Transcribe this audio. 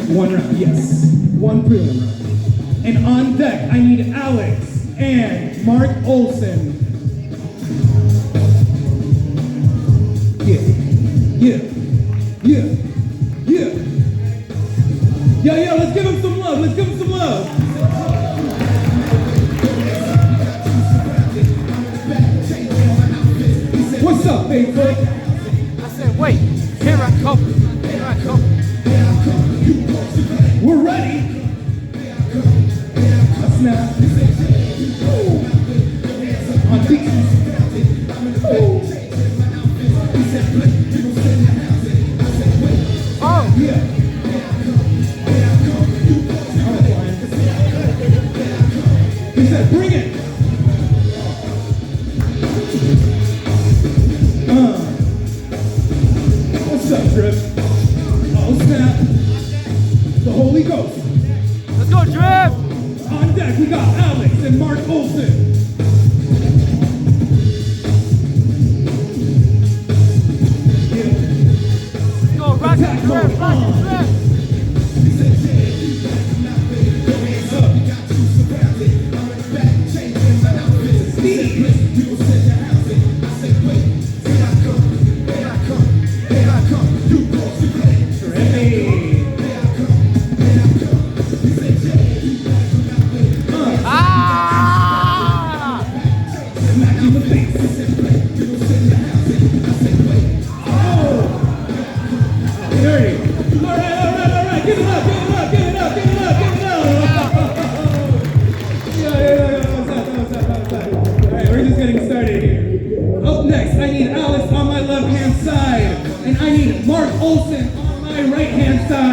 One round, yes. One prelim round. And on deck, I need Alex and Mark Olson. Yeah, yeah, yeah, yeah. Yo, let's give him some love, let's give him some love. What's up, FaithFoot? I said, wait, here I come, here I come. We're ready. Snap. On beat. Oh, Yeah. He said, bring it. What's up, Drip? Oh, snap. The Holy Ghost. let's go, Drip. On deck, we got Alex and Mark Olson. Yeah. Let's go, rock Attack it, Drip, mode rock on. it, Drip. Ah! Smack you in the face. Oh! Dirty. All right. Give it up. All right, we're just getting started here. Up next, I need Alex on my left-hand side, and I need Mark Olson on my right-hand side.